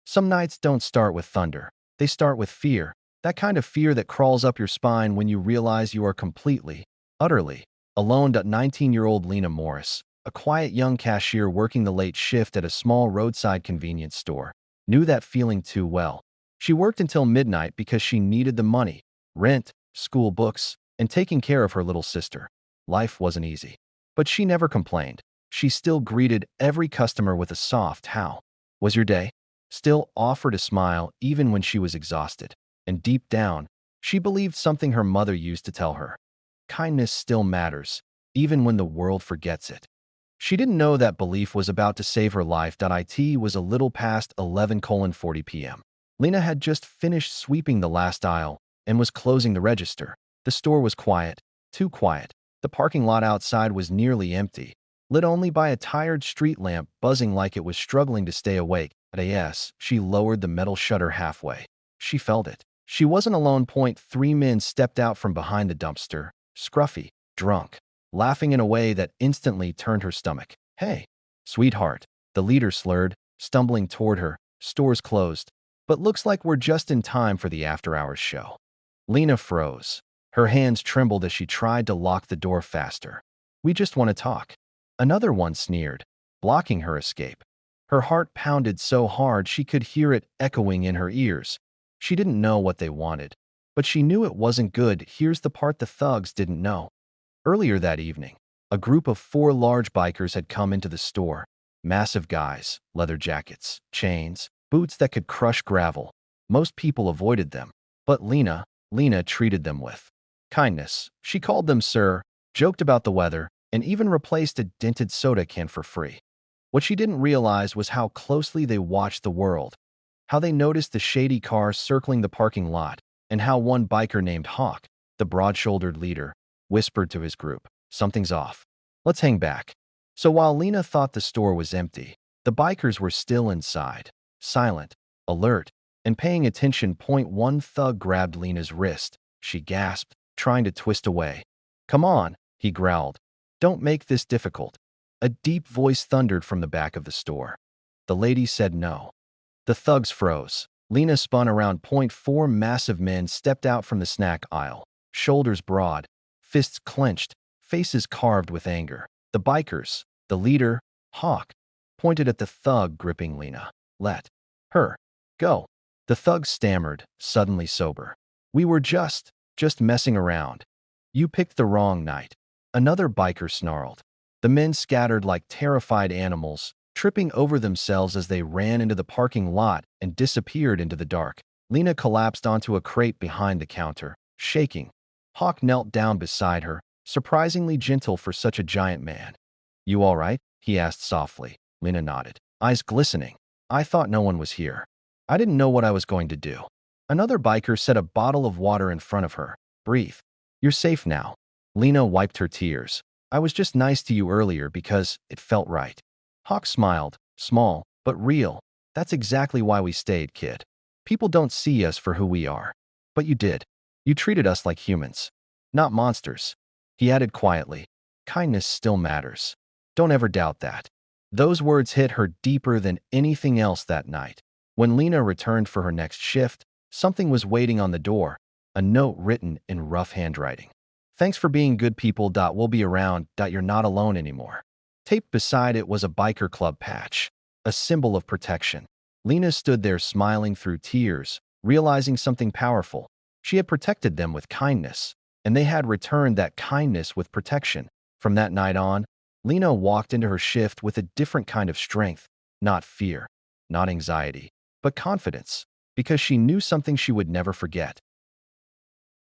Some nights don't start with thunder. They start with fear. That kind of fear that crawls up your spine when you realize you are completely, utterly, alone. 19-year-old Lena Morris, a quiet young cashier working the late shift at a small roadside convenience store, knew that feeling too well. She worked until midnight because she needed the money, rent, school books, and taking care of her little sister. Life wasn't easy. But she never complained. She still greeted every customer with a soft "How was your day?" Still offered a smile even when she was exhausted. And deep down, she believed something her mother used to tell her: kindness still matters, even when the world forgets it. She didn't know that belief was about to save her life. It was a little past 11:40 p.m. Lena had just finished sweeping the last aisle and was closing the register. The store was quiet, too quiet. The parking lot outside was nearly empty, lit only by a tired street lamp buzzing like it was struggling to stay awake. She lowered the metal shutter halfway. She felt it. She wasn't alone. 3 men stepped out from behind the dumpster, scruffy, drunk, laughing in a way that instantly turned her stomach. "Hey, sweetheart," the leader slurred, stumbling toward her. "Store's closed, but looks like we're just in time for the after-hours show." Lena froze. Her hands trembled as she tried to lock the door faster. "We just want to talk," another one sneered, blocking her escape. Her heart pounded so hard she could hear it echoing in her ears. She didn't know what they wanted, but she knew it wasn't good. Here's the part the thugs didn't know. Earlier that evening, a group of 4 large bikers had come into the store. Massive guys, leather jackets, chains, boots that could crush gravel. Most people avoided them, but Lena treated them with kindness. She called them sir, joked about the weather, and even replaced a dented soda can for free. What she didn't realize was how closely they watched the world, how they noticed the shady cars circling the parking lot, and how one biker named Hawk, the broad-shouldered leader, whispered to his group, "Something's off. Let's hang back." So while Lena thought the store was empty, the bikers were still inside, silent, alert, and paying attention. One thug grabbed Lena's wrist. She gasped, trying to twist away. "Come on," he growled. "Don't make this difficult." A deep voice thundered from the back of the store. The lady said no. The thugs froze. Lena spun around. 4 massive men stepped out from the snack aisle, shoulders broad, fists clenched, faces carved with anger. The bikers, the leader, Hawk, pointed at the thug gripping Lena. "Let her go." The thug stammered, suddenly sober. "We were just messing around. You picked the wrong night." Another biker snarled. The men scattered like terrified animals, tripping over themselves as they ran into the parking lot and disappeared into the dark. Lena collapsed onto a crate behind the counter, shaking. Hawk knelt down beside her, surprisingly gentle for such a giant man. "You all right?" he asked softly. Lena nodded, eyes glistening. "I thought no one was here. I didn't know what I was going to do." Another biker set a bottle of water in front of her. "Breathe. You're safe now." Lena wiped her tears. "I was just nice to you earlier because it felt right." Hawk smiled, small, but real. "That's exactly why we stayed, kid. People don't see us for who we are. But you did. You treated us like humans, not monsters." He added quietly, "Kindness still matters. Don't ever doubt that." Those words hit her deeper than anything else that night. When Lena returned for her next shift, something was waiting on the door, a note written in rough handwriting. "Thanks for being good people. We'll be around. You're not alone anymore." Taped beside it was a biker club patch, a symbol of protection. Lena stood there smiling through tears, realizing something powerful. She had protected them with kindness, and they had returned that kindness with protection. From that night on, Lena walked into her shift with a different kind of strength, not fear, not anxiety, but confidence, because she knew something she would never forget.